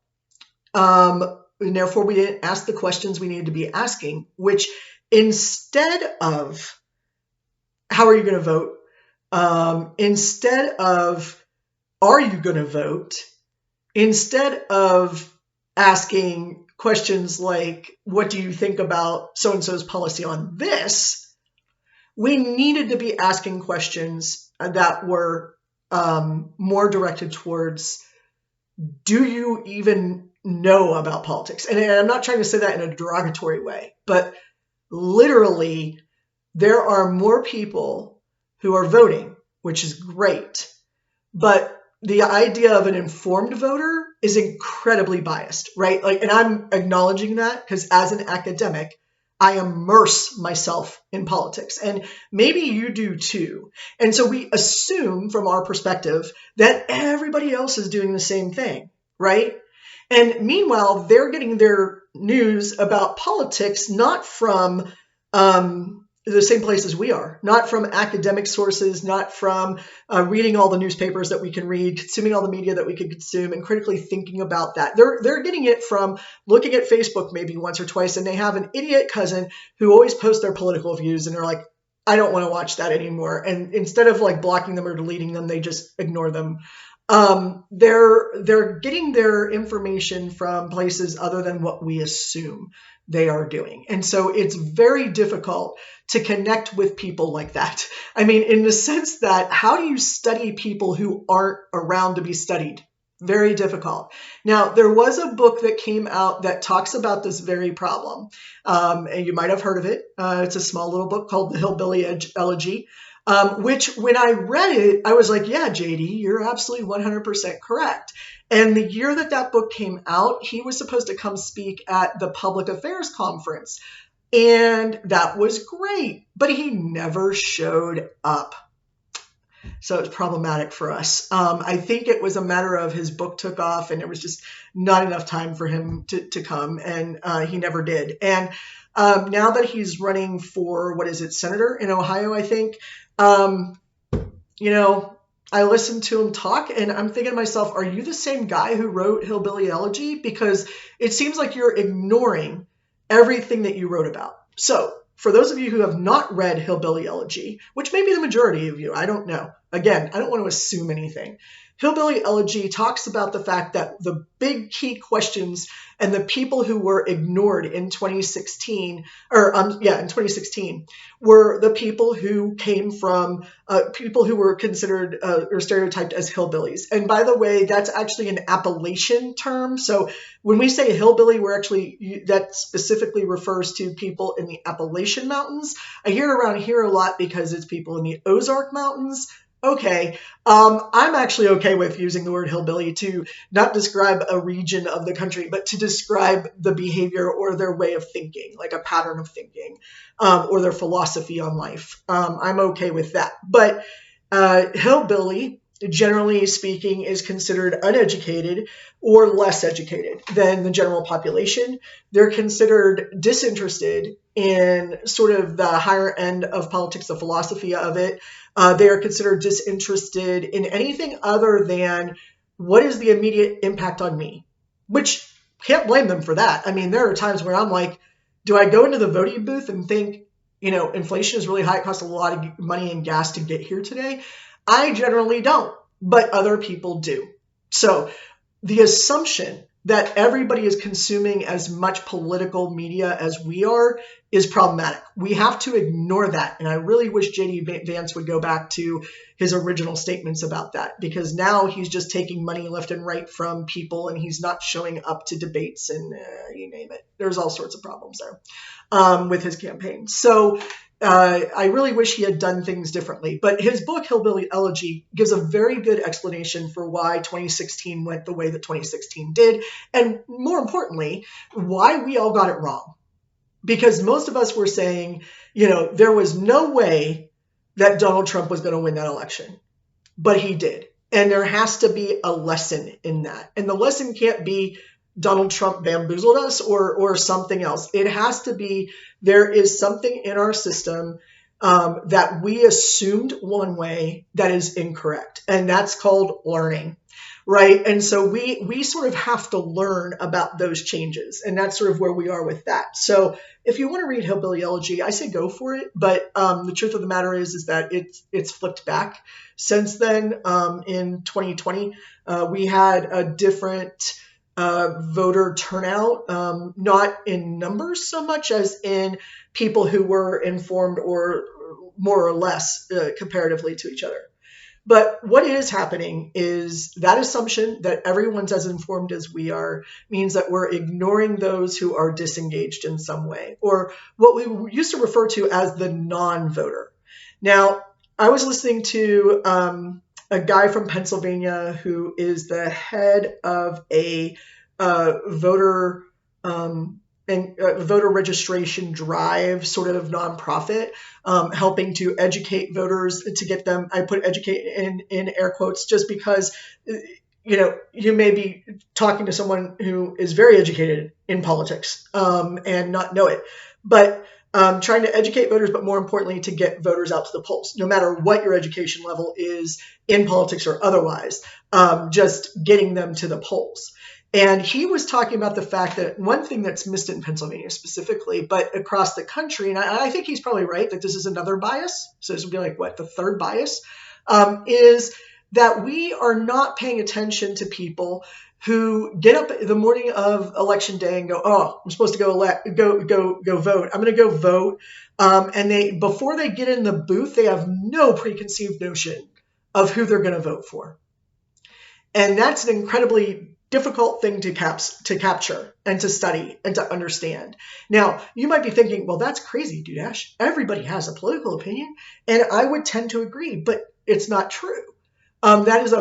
And therefore, we didn't ask the questions we needed to be asking, which instead of how are you going to vote, instead of are you going to vote, instead of asking questions like, what do you think about so-and-so's policy on this? We needed to be asking questions that were more directed towards, do you even know about politics? And I'm not trying to say that in a derogatory way, but literally there are more people who are voting, which is great. But the idea of an informed voter is incredibly biased, right? Like, and I'm acknowledging that because as an academic, I immerse myself in politics, and maybe you do too. And so we assume from our perspective that everybody else is doing the same thing, right? And meanwhile, they're getting their news about politics not from the same place as we are, not from academic sources, not from reading all the newspapers that we can read, consuming all the media that we can consume, and critically thinking about that. They're getting it from looking at Facebook maybe once or twice, and they have an idiot cousin who always posts their political views, and they're like, I don't want to watch that anymore. And instead of like blocking them or deleting them, they just ignore them. They're getting their information from places other than what we assume they are doing. And so it's very difficult to connect with people like that. I mean, in the sense that how do you study people who aren't around to be studied? Very difficult. Now, there was a book that came out that talks about this very problem. And you might have heard of it. It's a small little book called The Hillbilly Elegy. Which when I read it, I was like, yeah, JD, you're absolutely 100% correct. And the year that book came out, he was supposed to come speak at the Public Affairs Conference. And that was great, but he never showed up. So it's problematic for us. I think it was a matter of his book took off and there was just not enough time for him to come, and he never did. And now that he's running for, senator in Ohio, I think, I listened to him talk and I'm thinking to myself, are you the same guy who wrote Hillbilly Elegy? Because it seems like you're ignoring everything that you wrote about. So for those of you who have not read Hillbilly Elegy, which may be the majority of you, I don't know. Again, I don't want to assume anything. Hillbilly Elegy talks about the fact that the big key questions and the people who were ignored in 2016, in 2016, were the people who came from people who were considered or stereotyped as hillbillies. And by the way, that's actually an Appalachian term. So when we say hillbilly, that specifically refers to people in the Appalachian Mountains. I hear it around here a lot because it's people in the Ozark Mountains. Okay, I'm actually okay with using the word hillbilly to not describe a region of the country, but to describe the behavior or their way of thinking, like a pattern of thinking, or their philosophy on life. I'm okay with that. But hillbilly, generally speaking, is considered uneducated or less educated than the general population. They're considered disinterested in sort of the higher end of politics, the philosophy of it. They are considered disinterested in anything other than what is the immediate impact on me, which can't blame them for that. I mean, there are times where I'm like, do I go into the voting booth and think, inflation is really high. It costs a lot of money and gas to get here today. I generally don't, but other people do. So the assumption that everybody is consuming as much political media as we are is problematic. We have to ignore that. And I really wish J.D. Vance would go back to his original statements about that, because now he's just taking money left and right from people, and he's not showing up to debates, and you name it. There's all sorts of problems there with his campaign. So I really wish he had done things differently. But his book, Hillbilly Elegy, gives a very good explanation for why 2016 went the way that 2016 did. And more importantly, why we all got it wrong. Because most of us were saying, there was no way that Donald Trump was going to win that election. But he did. And there has to be a lesson in that. And the lesson can't be Donald Trump bamboozled us or something else. It has to be there is something in our system that we assumed one way that is incorrect. And that's called learning, right? And so we sort of have to learn about those changes. And that's sort of where we are with that. So if you want to read Hillbilly Elegy, I say go for it. But the truth of the matter is that it's flipped back since then. In 2020, we had a different voter turnout, not in numbers so much as in people who were informed or more or less comparatively to each other. But what is happening is that assumption that everyone's as informed as we are means that we're ignoring those who are disengaged in some way, or what we used to refer to as the non-voter. Now, I was listening to a guy from Pennsylvania who is the head of a voter registration drive sort of nonprofit, helping to educate voters, to get them, I put educate in air quotes, just because, you may be talking to someone who is very educated in politics and not know it, but trying to educate voters, but more importantly, to get voters out to the polls, no matter what your education level is in politics or otherwise, just getting them to the polls. And he was talking about the fact that one thing that's missed in Pennsylvania specifically, but across the country, and I think he's probably right that this is another bias, so this would be like, the third bias, is that we are not paying attention to people who get up the morning of election day and go, oh, I'm supposed to go vote. I'm going to go vote. And before they get in the booth, they have no preconceived notion of who they're going to vote for. And that's an incredibly difficult thing to capture and to study and to understand. Now, you might be thinking, well, that's crazy, Dudash. Everybody has a political opinion. And I would tend to agree, but it's not true. That is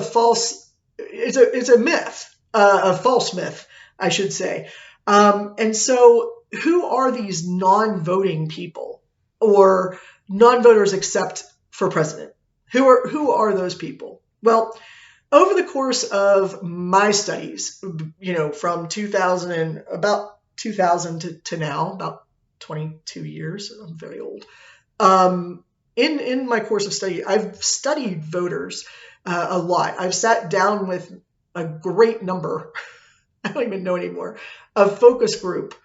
it's a myth, a false myth, I should say. And so who are these non-voting people or non-voters except for president? Who are those people? Well, over the course of my studies, from about 2000 to now, about 22 years, I'm very old. In my course of study, I've studied voters a lot. I've sat down with a great number, I don't even know anymore, of focus groups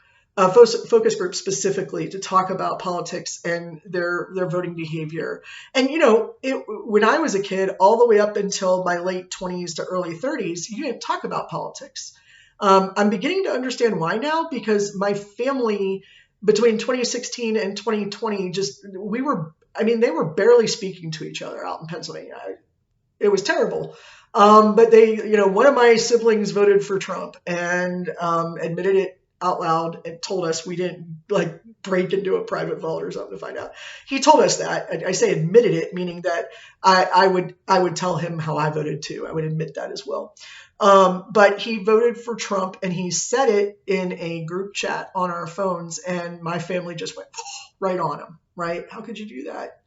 specifically to talk about politics and their voting behavior. And, when I was a kid, all the way up until my late 20s to early 30s, you didn't talk about politics. I'm beginning to understand why now, because my family between 2016 and 2020, they were barely speaking to each other out in Pennsylvania. It was terrible. But one of my siblings voted for Trump and admitted it out loud and told us. We didn't break into a private vault or something to find out. He told us that. I say admitted it, meaning that I would tell him how I voted too. I would admit that as well. But he voted for Trump, and he said it in a group chat on our phones, and my family just went right on him, right? How could you do that?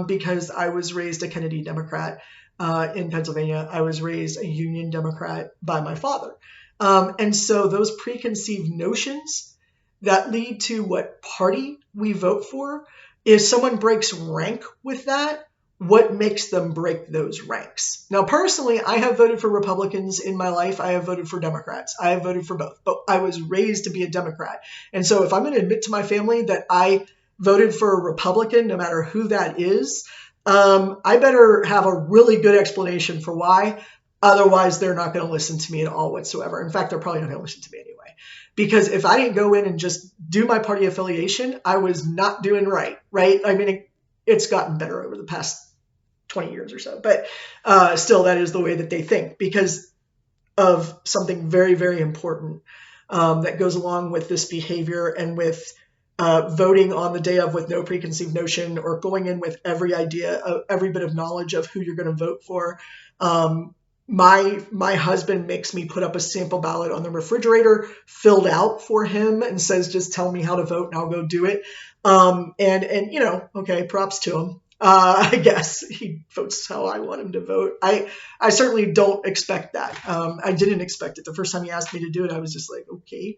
Because I was raised a Kennedy Democrat in Pennsylvania. I was raised a Union Democrat by my father. And so those preconceived notions that lead to what party we vote for, if someone breaks rank with that, what makes them break those ranks? Now, personally, I have voted for Republicans in my life. I have voted for Democrats. I have voted for both, but I was raised to be a Democrat. And so if I'm going to admit to my family that I voted for a Republican, no matter who that is, I better have a really good explanation for why. Otherwise, they're not going to listen to me at all whatsoever. In fact, they're probably not going to listen to me anyway. Because if I didn't go in and just do my party affiliation, I was not doing right? I mean, it's gotten better over the past 20 years or so. But still, that is the way that they think because of something very, very important that goes along with this behavior and with voting on the day of with no preconceived notion or going in with every idea, every bit of knowledge of who you're going to vote for. My husband makes me put up a sample ballot on the refrigerator, filled out for him, and says, "Just tell me how to vote, and I'll go do it." And okay, props to him. I guess he votes how I want him to vote. I certainly don't expect that. I didn't expect it. The first time he asked me to do it, I was just like, okay.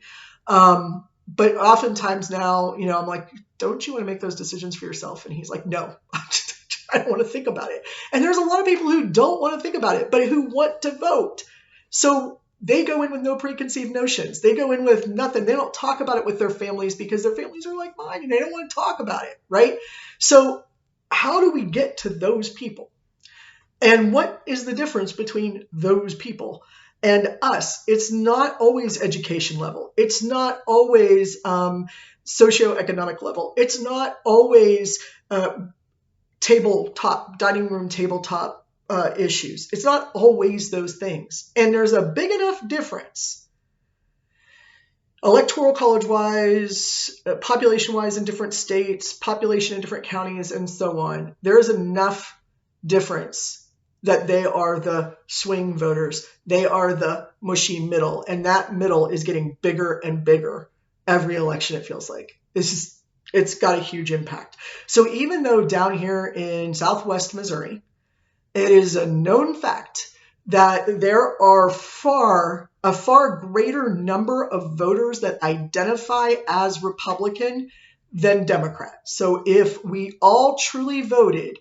But oftentimes now, I'm like, don't you want to make those decisions for yourself? And he's like, no, I don't want to think about it. And there's a lot of people who don't want to think about it, but who want to vote. So they go in with no preconceived notions. They go in with nothing. They don't talk about it with their families because their families are like mine and they don't want to talk about it, right? So how do we get to those people? And what is the difference between those people and us? It's not always education level. It's not always socioeconomic level. It's not always dining room tabletop issues. It's not always those things. And there's a big enough difference electoral college-wise, population-wise in different states, population in different counties, and so on. There is enough difference that they are the swing voters. They are the mushy middle. And that middle is getting bigger and bigger every election, it feels like. It's got a huge impact. So even though down here in Southwest Missouri, it is a known fact that there are a far greater number of voters that identify as Republican than Democrat. So if we all truly voted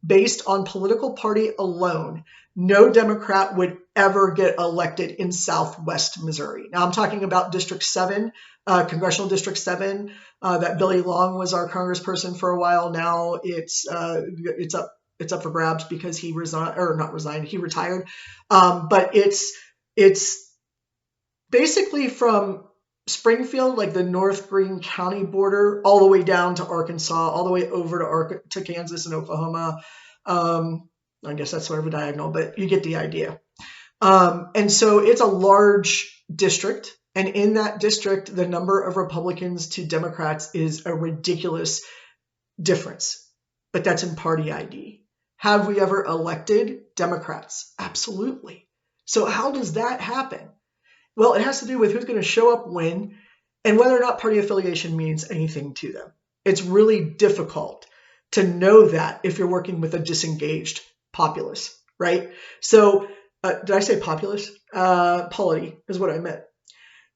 based on political party alone, no Democrat would ever get elected in Southwest Missouri. Now I'm talking about District 7, Congressional District 7, that Billy Long was our congressperson for a while now. It's up for grabs because he retired. But it's basically from Springfield, like the North Greene County border, all the way down to Arkansas, all the way over to Kansas and Oklahoma. I guess that's sort of a diagonal, but you get the idea. And so it's a large district. And in that district, the number of Republicans to Democrats is a ridiculous difference. But that's in party ID. Have we ever elected Democrats? Absolutely. So how does that happen? Well, it has to do with who's going to show up when and whether or not party affiliation means anything to them. It's really difficult to know that if you're working with a disengaged populace, right? So did I say populace? Polity is what I meant.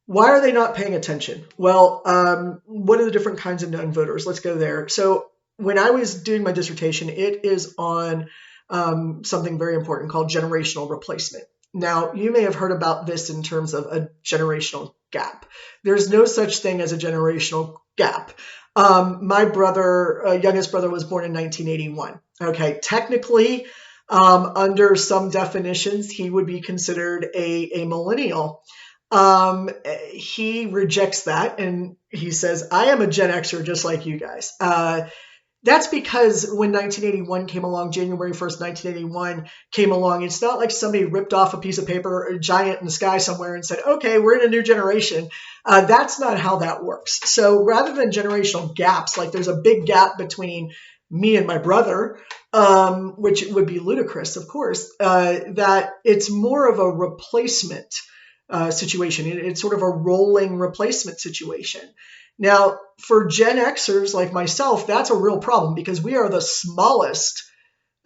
Why are they not paying attention? Well, what are the different kinds of known voters? Let's go there. So when I was doing my dissertation, it is on something very important called generational replacement. Now, you may have heard about this in terms of a generational gap. There's no such thing as a generational gap. My youngest brother was born in 1981. Okay, technically, under some definitions, he would be considered a millennial. He rejects that and he says, I am a Gen Xer just like you guys. That's because when 1981 came along, January 1st, 1981 came along, it's not like somebody ripped off a piece of paper, a giant in the sky somewhere and said, okay, we're in a new generation. That's not how that works. So rather than generational gaps, like there's a big gap between me and my brother, which would be ludicrous, of course, that it's more of a replacement situation. It's sort of a rolling replacement situation. Now, for Gen Xers like myself, that's a real problem because we are the smallest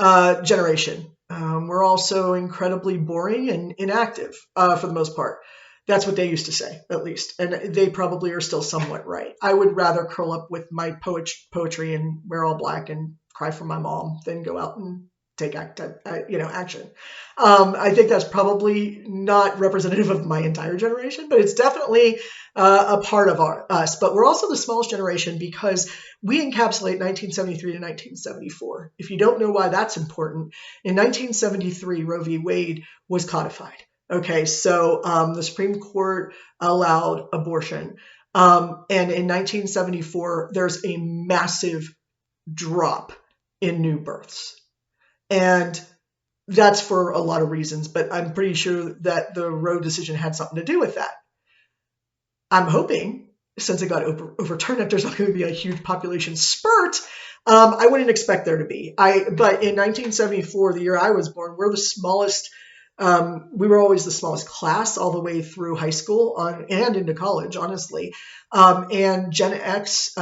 generation. We're also incredibly boring and inactive for the most part. That's what they used to say, at least. And they probably are still somewhat right. I would rather curl up with my poetry and wear all black and cry for my mom than go out and take action. I think that's probably not representative of my entire generation, but it's definitely a part of us. But we're also the smallest generation because we encapsulate 1973 to 1974. If you don't know why that's important, in 1973, Roe v. Wade was codified. Okay, so the Supreme Court allowed abortion. And in 1974, there's a massive drop in new births. And that's for a lot of reasons, but I'm pretty sure that the Roe decision had something to do with that. I'm hoping, since it got overturned, that there's not going to be a huge population spurt. I wouldn't expect there to be. But in 1974, the year I was born, we're the smallest. We were always the smallest class all the way through high school and into college, honestly. And Gen X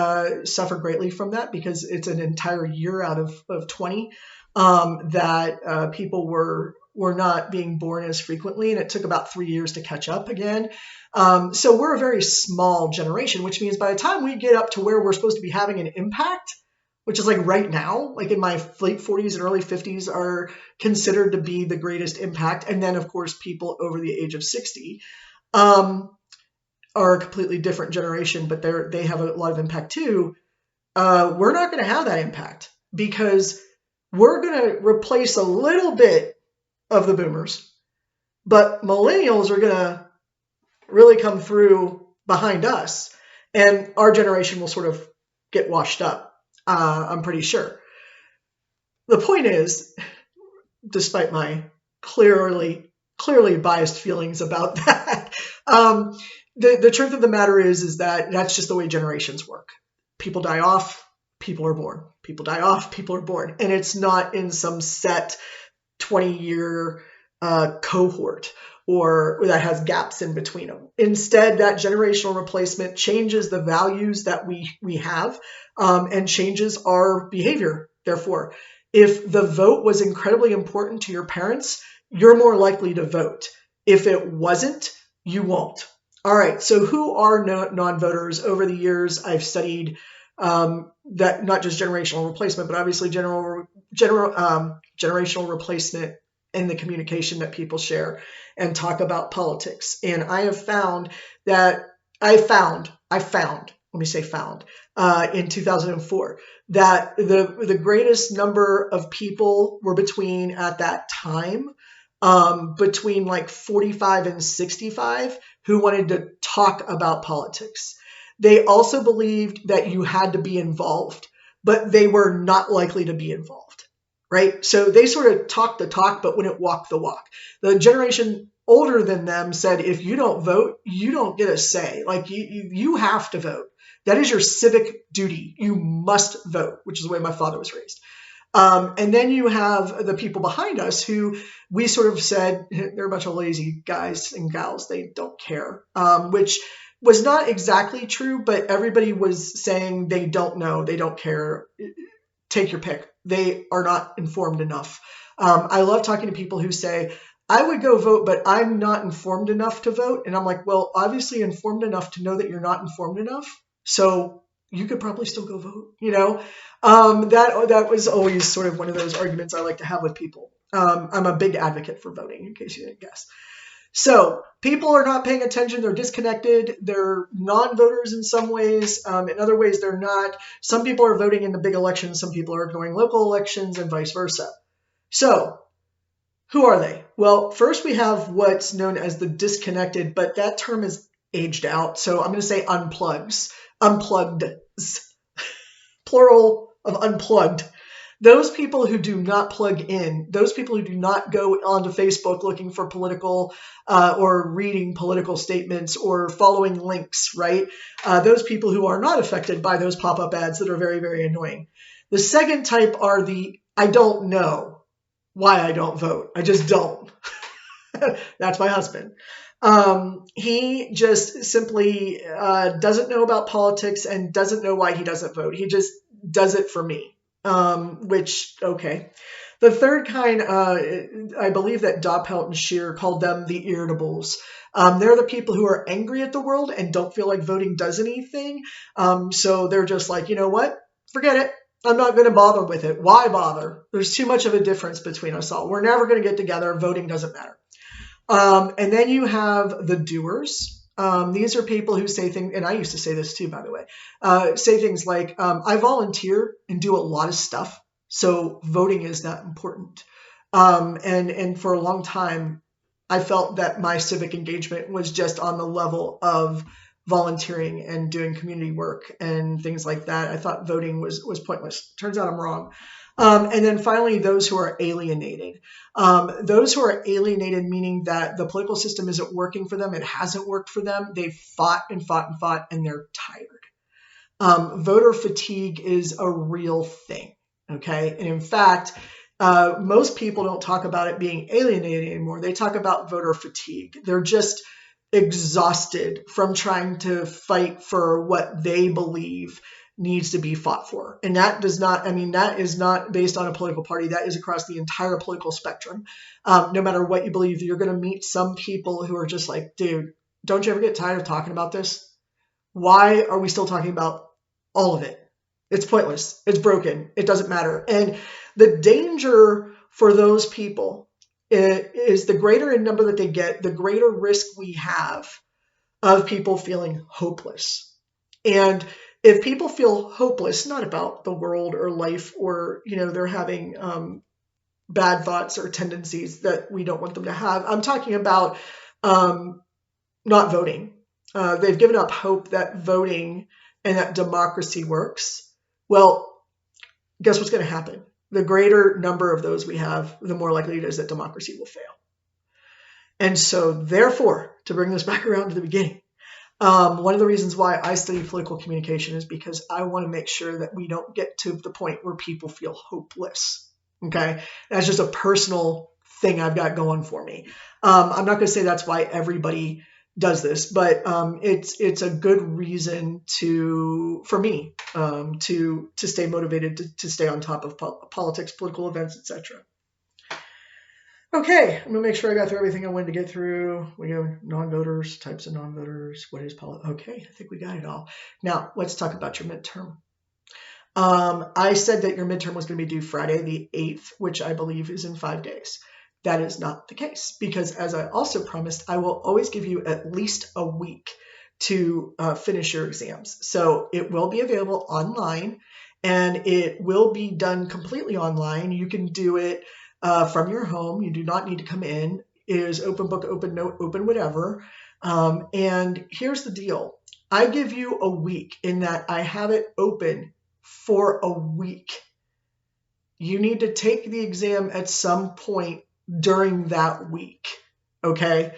suffered greatly from that because it's an entire year out of 20 that people were not being born as frequently, and it took about 3 years to catch up again. So we're a very small generation, which means by the time we get up to where we're supposed to be having an impact, which is like right now, like in my late 40s and early 50s are considered to be the greatest impact. And then, of course, people over the age of 60 are a completely different generation, but they have a lot of impact too. We're not going to have that impact because we're going to replace a little bit of the boomers, but millennials are going to really come through behind us, and our generation will sort of get washed up. I'm pretty sure. The point is, despite my clearly biased feelings about that, the truth of the matter is that that's just the way generations work. People die off, people are born. People die off, people are born. And it's not in some set 20-year cohort or that has gaps in between them. Instead, that generational replacement changes the values that we have and changes our behavior. Therefore, if the vote was incredibly important to your parents, you're more likely to vote. If it wasn't, you won't. All right, so who are non-voters? Over the years, I've studied that not just generational replacement, but obviously generational replacement in the communication that people share and talk about politics. And I have found that in 2004 that the greatest number of people were between at that time between like 45 and 65 who wanted to talk about politics. They also believed that you had to be involved, but they were not likely to be involved. Right? So they sort of talked the talk, but wouldn't walk the walk. The generation older than them said, if you don't vote, you don't get a say. Like you have to vote. That is your civic duty. You must vote, which is the way my father was raised. And then you have the people behind us who we sort of said, they're a bunch of lazy guys and gals. They don't care, which was not exactly true, but everybody was saying they don't know, they don't care. Take your pick. They are not informed enough. I love talking to people who say, I would go vote, but I'm not informed enough to vote. And I'm like, well, obviously informed enough to know that you're not informed enough. So you could probably still go vote, that was always sort of one of those arguments I like to have with people. I'm a big advocate for voting, in case you didn't guess. So people are not paying attention. They're disconnected. They're non-voters in some ways. In other ways, they're not. Some people are voting in the big elections. Some people are ignoring local elections and vice versa. So who are they? Well, first we have what's known as the disconnected, but that term is aged out. So I'm going to say unplugged, plural of unplugged. Those people who do not plug in, those people who do not go onto Facebook looking for political or reading political statements or following links, right? Those people who are not affected by those pop-up ads that are very, very annoying. The second type are the I don't know why I don't vote. I just don't. That's my husband. He just simply doesn't know about politics and doesn't know why he doesn't vote. He just does it for me. Which, okay. The third kind, I believe that Doppelt and Scheer called them the irritables. They're the people who are angry at the world and don't feel like voting does anything. So they're just like, you know what? Forget it. I'm not going to bother with it. Why bother? There's too much of a difference between us all. We're never going to get together. Voting doesn't matter. And then you have the doers. These are people who say things, and I used to say this too, by the way, say things like, I volunteer and do a lot of stuff, so voting is not important. And for a long time, I felt that my civic engagement was just on the level of volunteering and doing community work and things like that. I thought voting was pointless. Turns out I'm wrong. And then finally, those who are alienated. Those who are alienated, meaning that the political system isn't working for them, it hasn't worked for them. They've fought and fought and fought, and they're tired. Voter fatigue is a real thing. Okay. And in fact, most people don't talk about it being alienated anymore. They talk about voter fatigue. They're just exhausted from trying to fight for what they believe needs to be fought for. And that is not based on a political party. That is across the entire political spectrum. No matter what you believe, you're going to meet some people who are just like, dude, don't you ever get tired of talking about this? Why are we still talking about all of it? It's pointless. It's broken. It doesn't matter. And the danger for those people is the greater in number that they get, the greater risk we have of people feeling hopeless. And if people feel hopeless, not about the world or life, or, they're having bad thoughts or tendencies that we don't want them to have, I'm talking about not voting. They've given up hope that voting and that democracy works. Well, guess what's going to happen? The greater number of those we have, the more likely it is that democracy will fail. And so, therefore, to bring this back around to the beginning, one of the reasons why I study political communication is because I want to make sure that we don't get to the point where people feel hopeless. Okay. That's just a personal thing I've got going for me. I'm not going to say that's why everybody does this, but it's a good reason for me to stay motivated, to stay on top of politics, political events, etc. Okay, I'm gonna make sure I got through everything I wanted to get through. We go non-voters, types of non-voters. What is politics? Okay, I think we got it all. Now let's talk about your midterm. I said that your midterm was going to be due Friday the 8th, which I believe is in 5 days. That is not the case, because as I also promised, I will always give you at least a week to finish your exams. So it will be available online, and it will be done completely online. You can do it from your home. You do not need to come in. It is open book, open note, open whatever. And here's the deal. I give you a week in that I have it open for a week. You need to take the exam at some point during that week. Okay.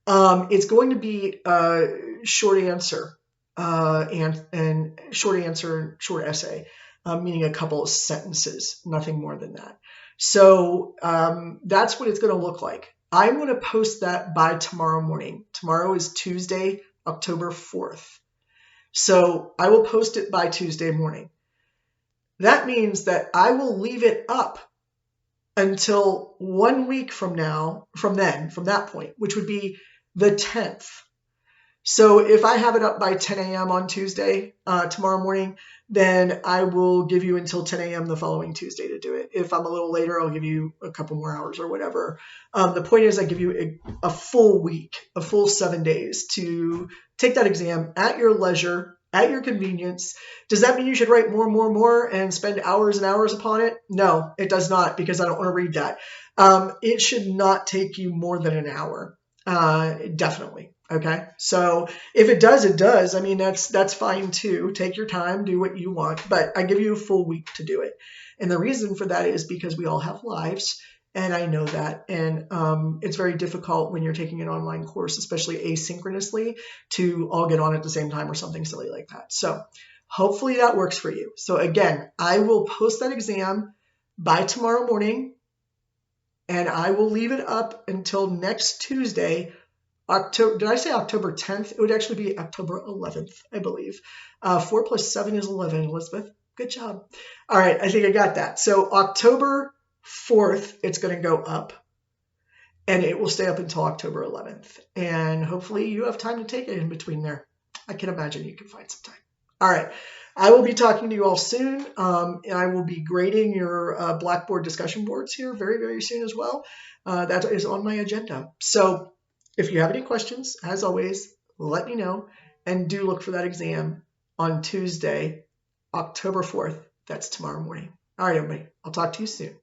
It's going to be a short answer and short answer, short essay, meaning a couple of sentences, nothing more than that. So that's what it's going to look like. I'm going to post that by tomorrow morning. Tomorrow is Tuesday, October 4th. So I will post it by Tuesday morning. That means that I will leave it up until 1 week from that point, which would be the 10th. So if I have it up by 10 a.m. on Tuesday, tomorrow morning, then I will give you until 10 a.m. the following Tuesday to do it. If I'm a little later, I'll give you a couple more hours or whatever. The point is I give you a full week, a full 7 days to take that exam at your leisure, at your convenience. Does that mean you should write more and spend hours and hours upon it? No, it does not, because I don't want to read that. It should not take you more than an hour. Definitely. Okay. So if it does, it does. I mean, that's fine too. Take your time, do what you want, but I give you a full week to do it. And the reason for that is because we all have lives, and I know that. And it's very difficult when you're taking an online course, especially asynchronously, to all get on at the same time or something silly like that. So hopefully that works for you. So again, I will post that exam by tomorrow morning, and I will leave it up until next Tuesday, did I say October 10th? It would actually be October 11th, I believe. 4 plus 7 is 11, Elizabeth. Good job. All right, I think I got that. So October 4th, it's going to go up, and it will stay up until October 11th. And hopefully you have time to take it in between there. I can imagine you can find some time. All right. I will be talking to you all soon. And I will be grading your Blackboard discussion boards here very, very soon as well. That is on my agenda. So if you have any questions, as always, let me know, and do look for that exam on Tuesday, October 4th. That's tomorrow morning. All right, everybody. I'll talk to you soon.